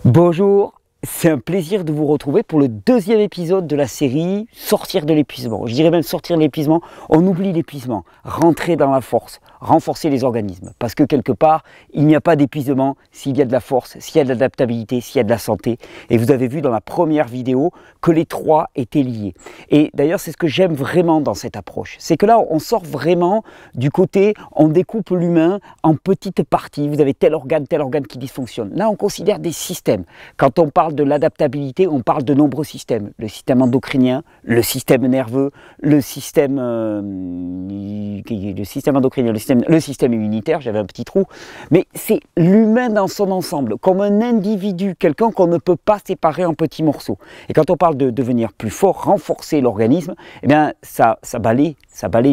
Bonjour, c'est un plaisir de vous retrouver pour le deuxième épisode de la série Sortir de l'épuisement. Je dirais même sortir de l'épuisement, on oublie l'épuisement, rentrer dans la force, renforcer les organismes. Parce que quelque part, il n'y a pas d'épuisement s'il y a de la force, s'il y a de l'adaptabilité, s'il y a de la santé. Et vous avez vu dans la première vidéo que les trois étaient liés. Et d'ailleurs, c'est ce que j'aime vraiment dans cette approche. C'est que là, on sort vraiment du côté, on découpe l'humain en petites parties. Vous avez tel organe qui dysfonctionne. Là, on considère des systèmes. Quand on parle de l'adaptabilité, on parle de nombreux systèmes. Le système endocrinien, le système nerveux, le système endocrinien, le système immunitaire, j'avais un petit trou. Mais c'est l'humain dans son ensemble, comme un individu, quelqu'un qu'on ne peut pas séparer en petits morceaux. Et quand on parle de devenir plus fort, renforcer l'organisme, eh bien, ça balaye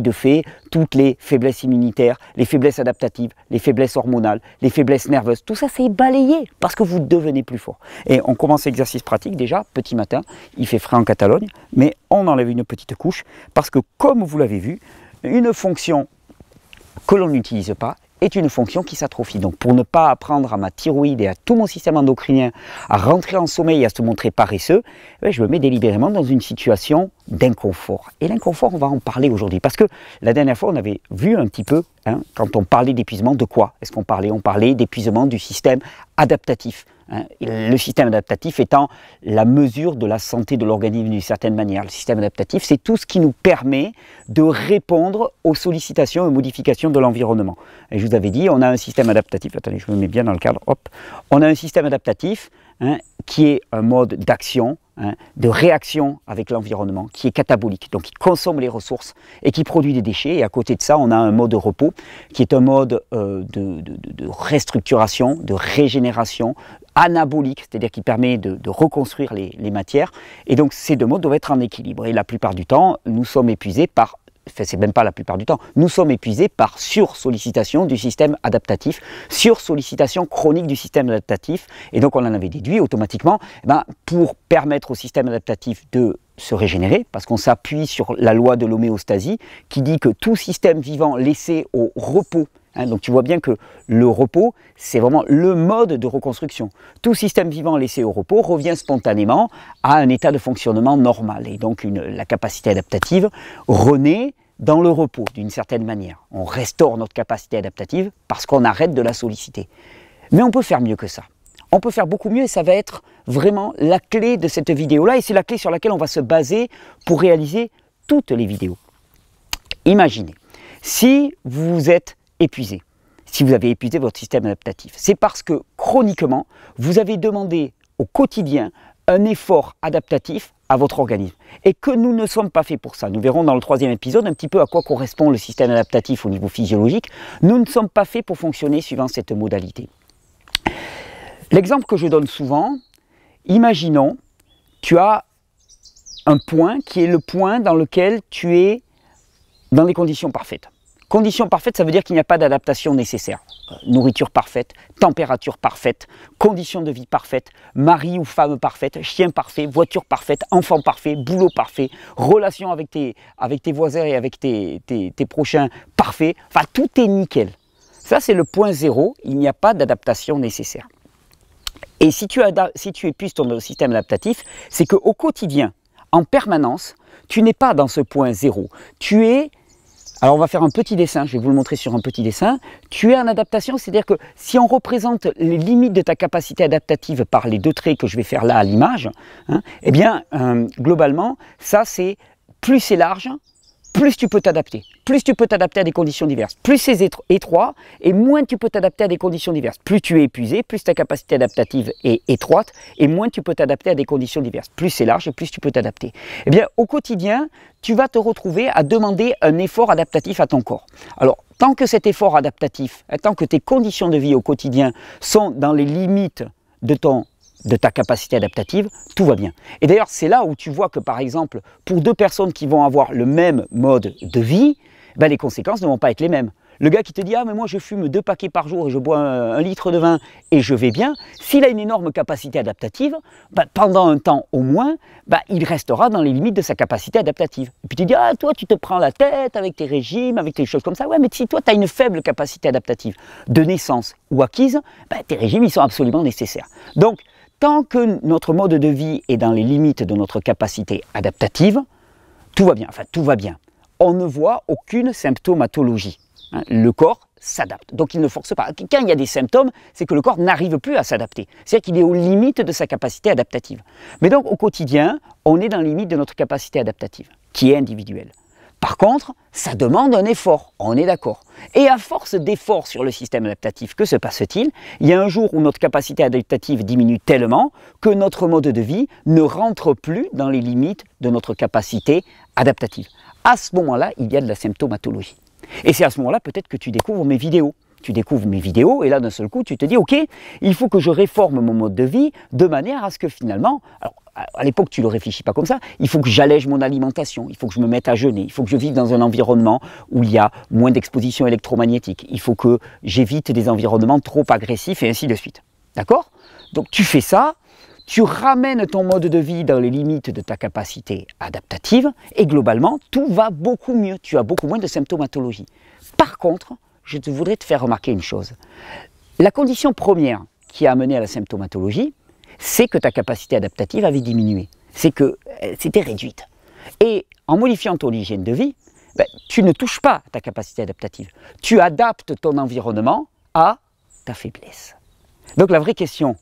de fait toutes les faiblesses immunitaires, les faiblesses adaptatives, les faiblesses hormonales, les faiblesses nerveuses. Tout ça, c'est balayé parce que vous devenez plus fort. Et on commence l'exercice pratique déjà, petit matin, il fait frais en Catalogne, mais on enlève une petite couche parce que, comme vous l'avez vu, une fonction que l'on n'utilise pas est une fonction qui s'atrophie. Donc pour ne pas apprendre à ma thyroïde et à tout mon système endocrinien à rentrer en sommeil et à se montrer paresseux, je me mets délibérément dans une situation d'inconfort. Et l'inconfort, on va en parler aujourd'hui. Parce que la dernière fois, on avait vu un petit peu, quand on parlait d'épuisement, de quoi est-ce qu'on parlait? On parlait d'épuisement du système adaptatif. Le système adaptatif étant la mesure de la santé de l'organisme d'une certaine manière. Le système adaptatif, c'est tout ce qui nous permet de répondre aux sollicitations et aux modifications de l'environnement. Et je vous avais dit, on a un système adaptatif, attendez, je me mets bien dans le cadre, hop, on a un système adaptatif qui est un mode d'action, de réaction avec l'environnement, qui est catabolique, donc qui consomme les ressources et qui produit des déchets. Et à côté de ça, on a un mode de repos, qui est un mode de restructuration, de régénération, anabolique, c'est-à-dire qui permet de reconstruire les matières. Et donc ces deux modes doivent être en équilibre. Et la plupart du temps, nous sommes épuisés par... Enfin, c'est même pas la plupart du temps, nous sommes épuisés par sursollicitation du système adaptatif, sursollicitation chronique du système adaptatif, et donc on en avait déduit automatiquement, pour permettre au système adaptatif de se régénérer, parce qu'on s'appuie sur la loi de l'homéostasie, qui dit que tout système vivant laissé au repos, donc tu vois bien que le repos, c'est vraiment le mode de reconstruction. Tout système vivant laissé au repos revient spontanément à un état de fonctionnement normal. Et donc la capacité adaptative renaît dans le repos d'une certaine manière. On restaure notre capacité adaptative parce qu'on arrête de la solliciter. Mais on peut faire mieux que ça. On peut faire beaucoup mieux et ça va être vraiment la clé de cette vidéo-là. Et c'est la clé sur laquelle on va se baser pour réaliser toutes les vidéos. Imaginez, si vous êtes épuisé, si vous avez épuisé votre système adaptatif, c'est parce que chroniquement, vous avez demandé au quotidien un effort adaptatif à votre organisme et que nous ne sommes pas faits pour ça. Nous verrons dans le troisième épisode un petit peu à quoi correspond le système adaptatif au niveau physiologique. Nous ne sommes pas faits pour fonctionner suivant cette modalité. L'exemple que je donne souvent, imaginons, tu as un point qui est le point dans lequel tu es dans les conditions parfaites. Conditions parfaites, ça veut dire qu'il n'y a pas d'adaptation nécessaire. Nourriture parfaite, température parfaite, conditions de vie parfaites, mari ou femme parfaite, chien parfait, voiture parfaite, enfant parfait, boulot parfait, relation avec tes voisins et avec tes prochains parfait. Enfin, tout est nickel. Ça, c'est le point zéro, il n'y a pas d'adaptation nécessaire. Et si tu épuises ton système adaptatif, c'est qu'au quotidien, en permanence, tu n'es pas dans ce point zéro. Tu es... Alors on va faire un petit dessin, je vais vous le montrer sur un petit dessin. Tu es en adaptation, c'est-à-dire que si on représente les limites de ta capacité adaptative par les deux traits que je vais faire là à l'image, eh bien globalement, ça c'est plus c'est large, plus tu peux t'adapter. Plus tu peux t'adapter à des conditions diverses. Plus c'est étroit et moins tu peux t'adapter à des conditions diverses. Plus tu es épuisé, plus ta capacité adaptative est étroite et moins tu peux t'adapter à des conditions diverses. Plus c'est large et plus tu peux t'adapter. Eh bien, au quotidien, tu vas te retrouver à demander un effort adaptatif à ton corps. Alors, tant que cet effort adaptatif, tant que tes conditions de vie au quotidien sont dans les limites de ta capacité adaptative, tout va bien. Et d'ailleurs, c'est là où tu vois que, par exemple, pour deux personnes qui vont avoir le même mode de vie, les conséquences ne vont pas être les mêmes. Le gars qui te dit « Ah, mais moi je fume 2 paquets par jour et je bois un litre de vin et je vais bien », s'il a une énorme capacité adaptative, pendant un temps au moins, il restera dans les limites de sa capacité adaptative. Et puis tu dis « Ah, toi tu te prends la tête avec tes régimes, avec tes choses comme ça. » Ouais, mais si toi tu as une faible capacité adaptative de naissance ou acquise, tes régimes ils sont absolument nécessaires. Donc, tant que notre mode de vie est dans les limites de notre capacité adaptative, tout va bien. Enfin, tout va bien. On ne voit aucune symptomatologie. Hein, le corps s'adapte, donc il ne force pas. Quand il y a des symptômes, c'est que le corps n'arrive plus à s'adapter. C'est-à-dire qu'il est aux limites de sa capacité adaptative. Mais donc, au quotidien, on est dans les limites de notre capacité adaptative, qui est individuelle. Par contre, ça demande un effort, on est d'accord. Et à force d'efforts sur le système adaptatif, que se passe-t-il? Il y a un jour où notre capacité adaptative diminue tellement que notre mode de vie ne rentre plus dans les limites de notre capacité adaptative. À ce moment-là, il y a de la symptomatologie. Et c'est à ce moment-là peut-être que tu découvres mes vidéos. Tu découvres mes vidéos et là d'un seul coup tu te dis ok, il faut que je réforme mon mode de vie de manière à ce que finalement, alors à l'époque tu ne le réfléchis pas comme ça, il faut que j'allège mon alimentation, il faut que je me mette à jeûner, il faut que je vive dans un environnement où il y a moins d'exposition électromagnétique, il faut que j'évite des environnements trop agressifs et ainsi de suite. D'accord? Donc tu fais ça, tu ramènes ton mode de vie dans les limites de ta capacité adaptative et globalement tout va beaucoup mieux, tu as beaucoup moins de symptomatologie. Par contre, je voudrais te faire remarquer une chose. La condition première qui a amené à la symptomatologie, c'est que ta capacité adaptative avait diminué. C'est que c'était réduite. Et en modifiant ton hygiène de vie, tu ne touches pas ta capacité adaptative. Tu adaptes ton environnement à ta faiblesse. Donc la vraie question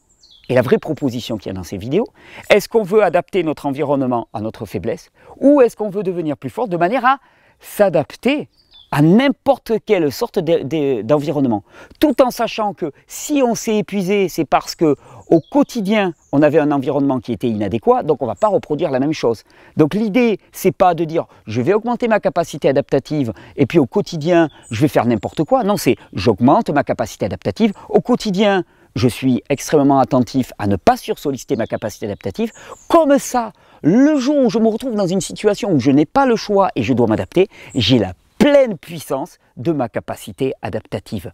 et la vraie proposition qu'il y a dans ces vidéos, est-ce qu'on veut adapter notre environnement à notre faiblesse ou est-ce qu'on veut devenir plus fort de manière à s'adapter à n'importe quelle sorte d'environnement, tout en sachant que si on s'est épuisé, c'est parce que au quotidien, on avait un environnement qui était inadéquat, donc on ne va pas reproduire la même chose. Donc l'idée, c'est pas de dire je vais augmenter ma capacité adaptative et puis au quotidien, je vais faire n'importe quoi. Non, c'est j'augmente ma capacité adaptative. Au quotidien, je suis extrêmement attentif à ne pas sursolliciter ma capacité adaptative. Comme ça, le jour où je me retrouve dans une situation où je n'ai pas le choix et je dois m'adapter, j'ai la pleine puissance de ma capacité adaptative.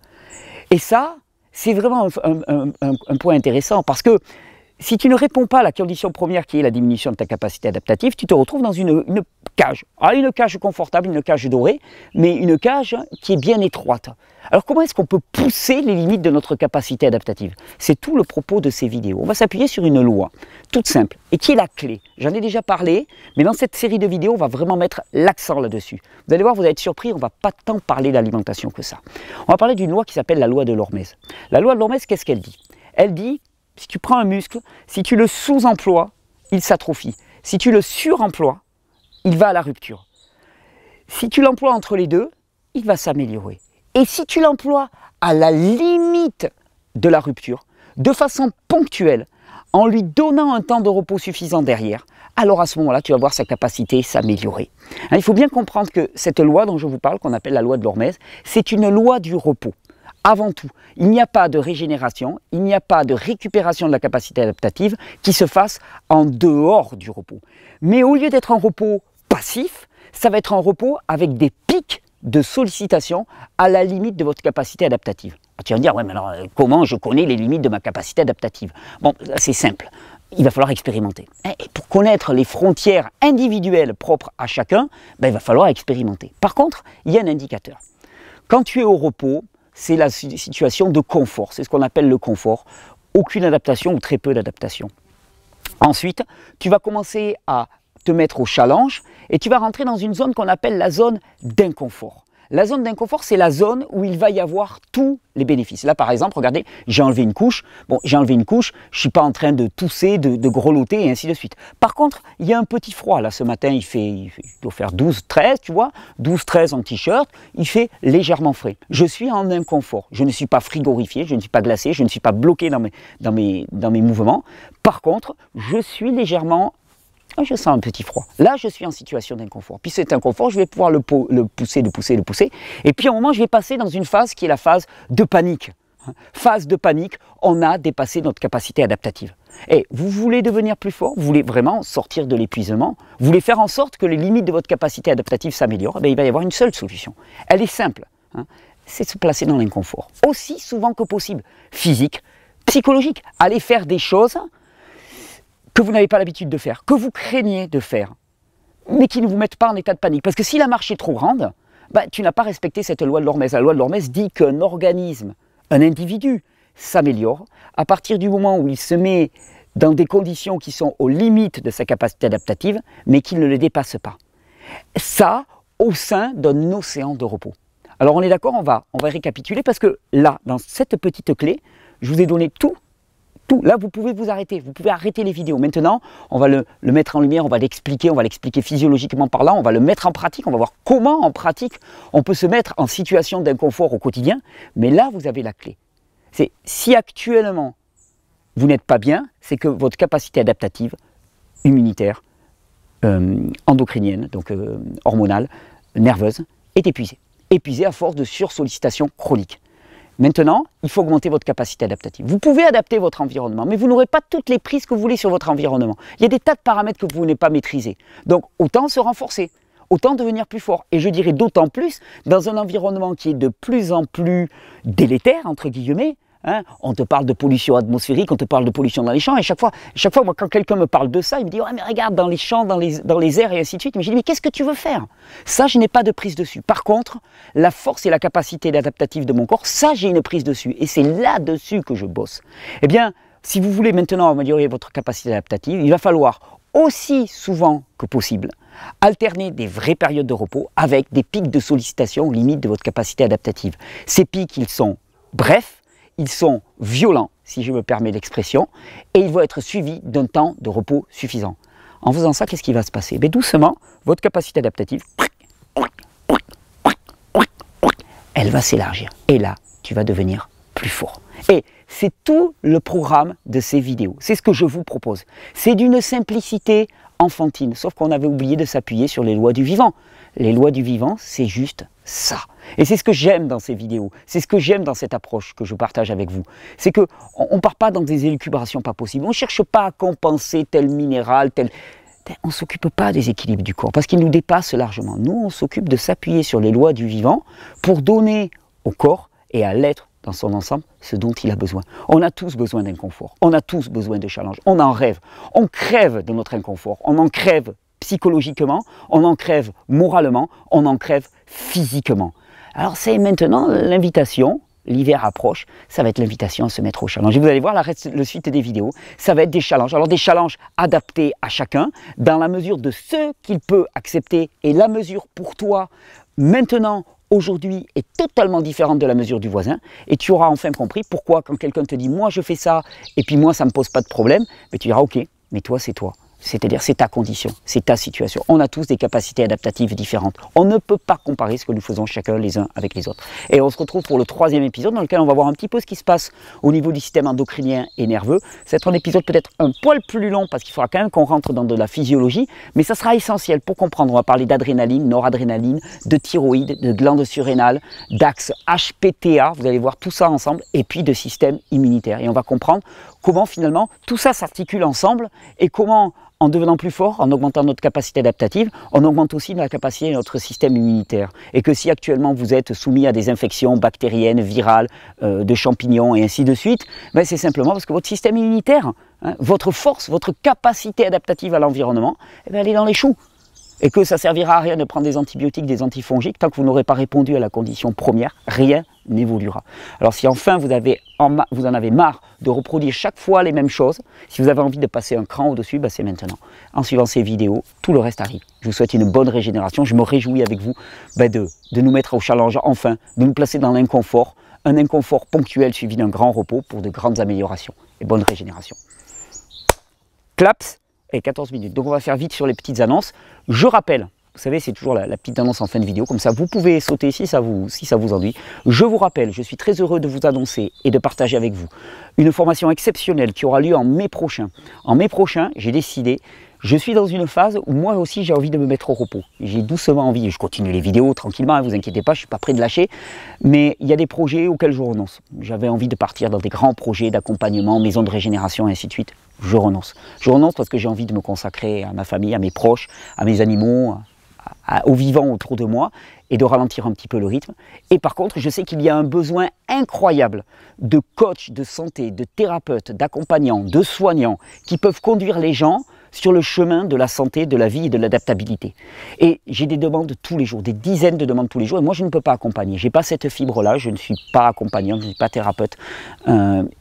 Et ça, c'est vraiment un point intéressant parce que si tu ne réponds pas à la condition première qui est la diminution de ta capacité adaptative, tu te retrouves dans une cage. Ah, une cage confortable, une cage dorée, mais une cage qui est bien étroite. Alors comment est-ce qu'on peut pousser les limites de notre capacité adaptative? C'est tout le propos de ces vidéos. On va s'appuyer sur une loi, toute simple, et qui est la clé. J'en ai déjà parlé, mais dans cette série de vidéos, on va vraiment mettre l'accent là-dessus. Vous allez voir, vous allez être surpris, on ne va pas tant parler d'alimentation que ça. On va parler d'une loi qui s'appelle la loi de l'Hormèse. La loi de l'Hormèse, qu'est-ce qu'elle dit? Elle dit, si tu prends un muscle, si tu le sous-emploies, il s'atrophie. Si tu le suremploies, il va à la rupture. Si tu l'emploies entre les deux, il va s'améliorer. Et si tu l'emploies à la limite de la rupture, de façon ponctuelle, en lui donnant un temps de repos suffisant derrière, alors à ce moment-là, tu vas voir sa capacité s'améliorer. Il faut bien comprendre que cette loi dont je vous parle, qu'on appelle la loi de l'Hormèse, c'est une loi du repos. Avant tout, il n'y a pas de régénération, il n'y a pas de récupération de la capacité adaptative qui se fasse en dehors du repos. Mais au lieu d'être un repos passif, ça va être un repos avec des pics de sollicitation à la limite de votre capacité adaptative. Tu vas me dire, ouais, mais alors comment je connais les limites de ma capacité adaptative? Bon, c'est simple, il va falloir expérimenter. Et pour connaître les frontières individuelles propres à chacun, il va falloir expérimenter. Par contre, il y a un indicateur. Quand tu es au repos, c'est la situation de confort, c'est ce qu'on appelle le confort. Aucune adaptation ou très peu d'adaptation. Ensuite, tu vas commencer à te mettre au challenge et tu vas rentrer dans une zone qu'on appelle la zone d'inconfort. La zone d'inconfort, c'est la zone où il va y avoir tous les bénéfices. Là, par exemple, regardez, j'ai enlevé une couche. Bon, j'ai enlevé une couche, je ne suis pas en train de tousser, de grelotter et ainsi de suite. Par contre, il y a un petit froid. Là, ce matin, il doit faire 12-13, tu vois, 12-13 en t-shirt. Il fait légèrement frais. Je suis en inconfort. Je ne suis pas frigorifié, je ne suis pas glacé, je ne suis pas bloqué dans mes mouvements. Par contre, je suis légèrement... Je sens un petit froid. Là, je suis en situation d'inconfort. Puis cet inconfort, je vais pouvoir le pousser. Et puis à un moment, je vais passer dans une phase qui est la phase de panique. Phase de panique, on a dépassé notre capacité adaptative. Et vous voulez devenir plus fort, vous voulez vraiment sortir de l'épuisement, vous voulez faire en sorte que les limites de votre capacité adaptative s'améliorent, il va y avoir une seule solution. Elle est simple, c'est se placer dans l'inconfort. Aussi souvent que possible. Physique, psychologique. Allez faire des choses que vous n'avez pas l'habitude de faire, que vous craignez de faire, mais qui ne vous mettent pas en état de panique. Parce que si la marche est trop grande, tu n'as pas respecté cette loi de l'Hormèse. La loi de l'Hormèse dit qu'un organisme, un individu, s'améliore à partir du moment où il se met dans des conditions qui sont aux limites de sa capacité adaptative, mais qu'il ne les dépasse pas. Ça, au sein d'un océan de repos. Alors on est d'accord, on va récapituler parce que là, dans cette petite clé, je vous ai donné tout. Là, vous pouvez vous arrêter, vous pouvez arrêter les vidéos. Maintenant, on va le mettre en lumière, on va l'expliquer physiologiquement par là, on va le mettre en pratique, on va voir comment en pratique on peut se mettre en situation d'inconfort au quotidien. Mais là, vous avez la clé. C'est si actuellement vous n'êtes pas bien, c'est que votre capacité adaptative, immunitaire, endocrinienne, donc hormonale, nerveuse, est épuisée. Épuisée à force de sursollicitation chronique. Maintenant, il faut augmenter votre capacité adaptative. Vous pouvez adapter votre environnement, mais vous n'aurez pas toutes les prises que vous voulez sur votre environnement. Il y a des tas de paramètres que vous n'avez pas maîtrisés. Donc, autant se renforcer, autant devenir plus fort. Et je dirais d'autant plus dans un environnement qui est de plus en plus délétère, entre guillemets. Hein, on te parle de pollution atmosphérique, on te parle de pollution dans les champs, et chaque fois moi, quand quelqu'un me parle de ça, il me dit « Ouais, mais regarde, dans les champs, dans les airs, et ainsi de suite. » Mais je dis « Mais qu'est-ce que tu veux faire ?» Ça, je n'ai pas de prise dessus. Par contre, la force et la capacité adaptative de mon corps, ça, j'ai une prise dessus. Et c'est là-dessus que je bosse. Eh bien, si vous voulez maintenant améliorer votre capacité adaptative, il va falloir aussi souvent que possible alterner des vraies périodes de repos avec des pics de sollicitation aux limites de votre capacité adaptative. Ces pics, ils sont brefs, ils sont violents, si je me permets l'expression, et ils vont être suivis d'un temps de repos suffisant. En faisant ça, qu'est-ce qui va se passer? Bien, doucement, votre capacité adaptative, elle va s'élargir. Et là, tu vas devenir plus fort. Et c'est tout le programme de ces vidéos. C'est ce que je vous propose. C'est d'une simplicité enfantine, sauf qu'on avait oublié de s'appuyer sur les lois du vivant. Les lois du vivant, c'est juste ça. Et c'est ce que j'aime dans ces vidéos, c'est ce que j'aime dans cette approche que je partage avec vous. C'est qu'on ne part pas dans des élucubrations pas possibles, on ne cherche pas à compenser tel minéral, tel... On ne s'occupe pas des équilibres du corps, parce qu'ils nous dépassent largement. Nous, on s'occupe de s'appuyer sur les lois du vivant pour donner au corps et à l'être dans son ensemble ce dont il a besoin. On a tous besoin d'inconfort, on a tous besoin de challenge, on en rêve, on crève de notre inconfort, on en crève psychologiquement, on en crève moralement, on en crève physiquement. Alors c'est maintenant l'invitation, l'hiver approche, ça va être l'invitation à se mettre au challenge. Et vous allez voir la suite des vidéos, ça va être des challenges. Alors des challenges adaptés à chacun, dans la mesure de ce qu'il peut accepter, et la mesure pour toi, maintenant, aujourd'hui, est totalement différente de la mesure du voisin, et tu auras enfin compris pourquoi quand quelqu'un te dit « moi je fais ça, et puis moi ça ne me pose pas de problème », mais tu diras « ok, mais toi c'est toi ». C'est-à-dire, c'est ta condition, c'est ta situation. On a tous des capacités adaptatives différentes. On ne peut pas comparer ce que nous faisons chacun les uns avec les autres. Et on se retrouve pour le 3e épisode dans lequel on va voir un petit peu ce qui se passe au niveau du système endocrinien et nerveux. C'est un épisode peut-être un poil plus long parce qu'il faudra quand même qu'on rentre dans de la physiologie, mais ça sera essentiel pour comprendre. On va parler d'adrénaline, noradrénaline, de thyroïde, de glandes surrénales, d'axe HPTA, vous allez voir tout ça ensemble, et puis de système immunitaire. Et on va comprendre comment finalement tout ça s'articule ensemble et comment, en devenant plus fort, en augmentant notre capacité adaptative, on augmente aussi la capacité de notre système immunitaire. Et que si actuellement vous êtes soumis à des infections bactériennes, virales, de champignons et ainsi de suite, ben c'est simplement parce que votre système immunitaire, hein, votre force, votre capacité adaptative à l'environnement, eh ben elle est dans les choux. Et que ça ne servira à rien de prendre des antibiotiques, des antifongiques, tant que vous n'aurez pas répondu à la condition première, rien n'évoluera. Alors si enfin vous en avez marre de reproduire chaque fois les mêmes choses, si vous avez envie de passer un cran au-dessus, ben c'est maintenant. En suivant ces vidéos, tout le reste arrive. Je vous souhaite une bonne régénération, je me réjouis avec vous de nous mettre au challenge enfin, de nous placer dans l'inconfort, un inconfort ponctuel suivi d'un grand repos pour de grandes améliorations. Et bonne régénération. Claps et 14 minutes. Donc on va faire vite sur les petites annonces. Je rappelle, vous savez, c'est toujours la petite annonce en fin de vidéo, comme ça vous pouvez sauter si ça vous ennuie. Je vous rappelle, je suis très heureux de vous annoncer et de partager avec vous une formation exceptionnelle qui aura lieu en mai prochain. En mai prochain, j'ai décidé, je suis dans une phase où moi aussi j'ai envie de me mettre au repos. J'ai doucement envie, je continue les vidéos tranquillement, ne vous inquiétez pas, je ne suis pas prêt de lâcher, mais il y a des projets auxquels je renonce. J'avais envie de partir dans des grands projets d'accompagnement, maison de régénération et ainsi de suite. Je renonce. Je renonce parce que j'ai envie de me consacrer à ma famille, à mes proches, à mes animaux, aux vivants autour de moi et de ralentir un petit peu le rythme. Et par contre, je sais qu'il y a un besoin incroyable de coachs de santé, de thérapeutes, d'accompagnants, de soignants qui peuvent conduire les gens sur le chemin de la santé, de la vie et de l'adaptabilité. Et j'ai des demandes tous les jours, des dizaines de demandes tous les jours, et moi je ne peux pas accompagner. Je n'ai pas cette fibre-là, je ne suis pas accompagnant, je ne suis pas thérapeute,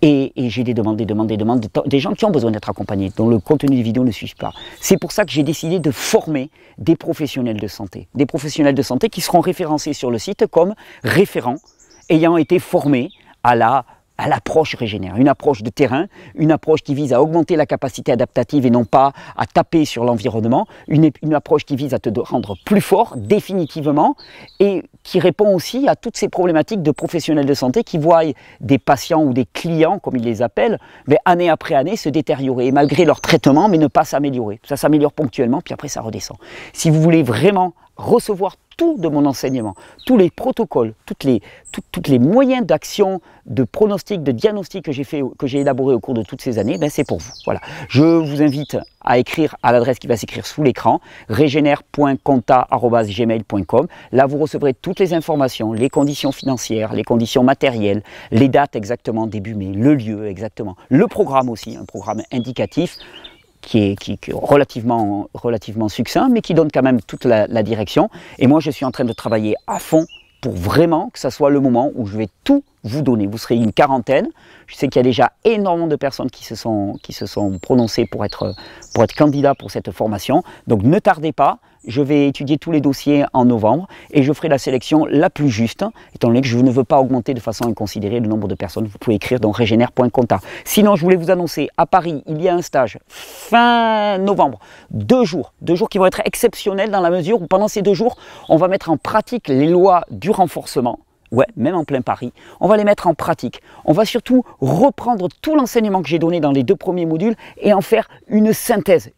et j'ai des demandes, des gens qui ont besoin d'être accompagnés, dont le contenu des vidéos ne suit pas. C'est pour ça que j'ai décidé de former des professionnels de santé qui seront référencés sur le site comme référents ayant été formés à l'approche Régénère, une approche de terrain, une approche qui vise à augmenter la capacité adaptative et non pas à taper sur l'environnement, une approche qui vise à te rendre plus fort définitivement et qui répond aussi à toutes ces problématiques de professionnels de santé qui voient des patients ou des clients, comme ils les appellent, mais année après année se détériorer, et malgré leur traitement, mais ne pas s'améliorer. Ça s'améliore ponctuellement, puis après ça redescend. Si vous voulez vraiment recevoir tout de mon enseignement, tous les protocoles, toutes les moyens d'action, de pronostic, de diagnostic que j'ai élaboré au cours de toutes ces années, ben c'est pour vous. Voilà. Je vous invite à écrire à l'adresse qui va s'écrire sous l'écran, regener.conta@gmail.com. Là, vous recevrez toutes les informations, les conditions financières, les conditions matérielles, les dates exactement début mai, le lieu exactement, le programme aussi, un programme indicatif, qui est relativement succinct, mais qui donne quand même toute la direction. Et moi, je suis en train de travailler à fond pour vraiment que ça soit le moment où je vais tout vous donner. Vous serez une quarantaine. Je sais qu'il y a déjà énormément de personnes qui se sont prononcées pour être candidats pour cette formation. Donc ne tardez pas. Je vais étudier tous les dossiers en novembre et je ferai la sélection la plus juste, étant donné que je ne veux pas augmenter de façon inconsidérée le nombre de personnes. Vous pouvez écrire dans regener.conta. Sinon, je voulais vous annoncer, à Paris, il y a un stage fin novembre, 2 jours qui vont être exceptionnels dans la mesure où pendant ces 2 jours, on va mettre en pratique les lois du renforcement. Ouais, même en plein Paris, on va les mettre en pratique. On va surtout reprendre tout l'enseignement que j'ai donné dans les 2 premiers modules et en faire une synthèse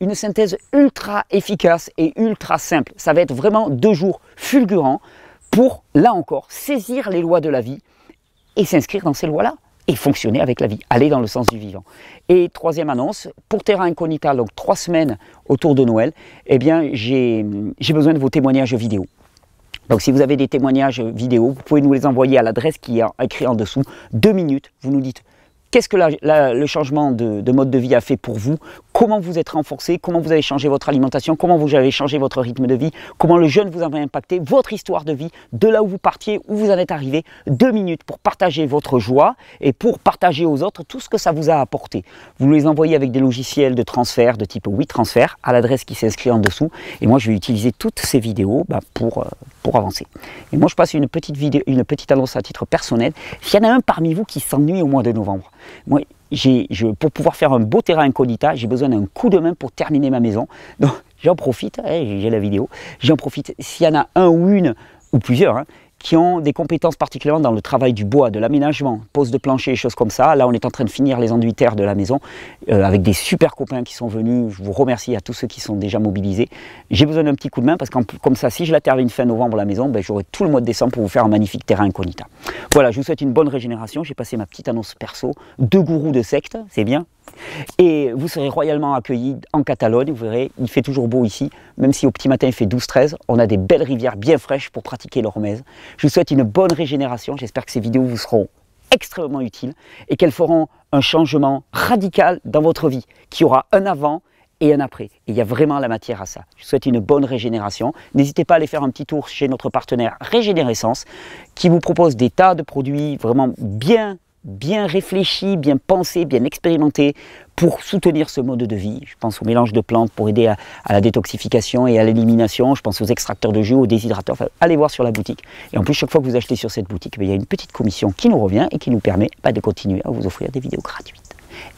ultra efficace et ultra simple. Ça va être vraiment 2 jours fulgurants pour, là encore, saisir les lois de la vie et s'inscrire dans ces lois-là et fonctionner avec la vie, aller dans le sens du vivant. Et 3e annonce, pour Terra Incognita, donc 3 semaines autour de Noël, eh bien j'ai besoin de vos témoignages vidéo. Donc si vous avez des témoignages vidéo, vous pouvez nous les envoyer à l'adresse qui est écrite en dessous. 2 minutes, vous nous dites qu'est-ce que le changement de mode de vie a fait pour vous, comment vous êtes renforcé, comment vous avez changé votre alimentation, comment vous avez changé votre rythme de vie, comment le jeûne vous a impacté, votre histoire de vie, de là où vous partiez, où vous en êtes arrivé. 2 minutes pour partager votre joie et pour partager aux autres tout ce que ça vous a apporté. Vous les envoyez avec des logiciels de transfert de type WeTransfer à l'adresse qui s'inscrit en dessous. Et moi, je vais utiliser toutes ces vidéos pour avancer. Et moi, je passe une petite annonce à titre personnel. S'il y en a un parmi vous qui s'ennuie au mois de novembre, moi, pour pouvoir faire un beau Terra Incognita, j'ai besoin d'un coup de main pour terminer ma maison. Donc, j'en profite, j'ai la vidéo, j'en profite. S'il y en a un ou une, ou plusieurs, qui ont des compétences particulièrement dans le travail du bois, de l'aménagement, pose de plancher, des choses comme ça. Là, on est en train de finir les enduits terre de la maison avec des super copains qui sont venus. Je vous remercie à tous ceux qui sont déjà mobilisés. J'ai besoin d'un petit coup de main parce que comme ça, si je la termine fin novembre la maison, ben, j'aurai tout le mois de décembre pour vous faire un magnifique Terra Incognita. Voilà, je vous souhaite une bonne régénération. J'ai passé ma petite annonce perso. 2 gourous de secte, c'est bien. Et vous serez royalement accueillis en Catalogne, vous verrez, il fait toujours beau ici, même si au petit matin il fait 12-13, on a des belles rivières bien fraîches pour pratiquer l'hormèse. Je vous souhaite une bonne régénération, j'espère que ces vidéos vous seront extrêmement utiles et qu'elles feront un changement radical dans votre vie, qui aura un avant et un après. Et il y a vraiment la matière à ça. Je vous souhaite une bonne régénération. N'hésitez pas à aller faire un petit tour chez notre partenaire Régénérescence, qui vous propose des tas de produits vraiment bien réfléchi, bien pensé, bien expérimenté pour soutenir ce mode de vie. Je pense au mélange de plantes pour aider à la détoxification et à l'élimination. Je pense aux extracteurs de jus, aux déshydrateurs. Enfin, allez voir sur la boutique. Et en plus, chaque fois que vous achetez sur cette boutique, il y a une petite commission qui nous revient et qui nous permet de continuer à vous offrir des vidéos gratuites.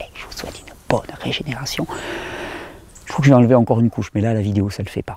Et je vous souhaite une bonne régénération. Il faut que je vais enlever encore une couche, mais là, la vidéo, ça ne le fait pas.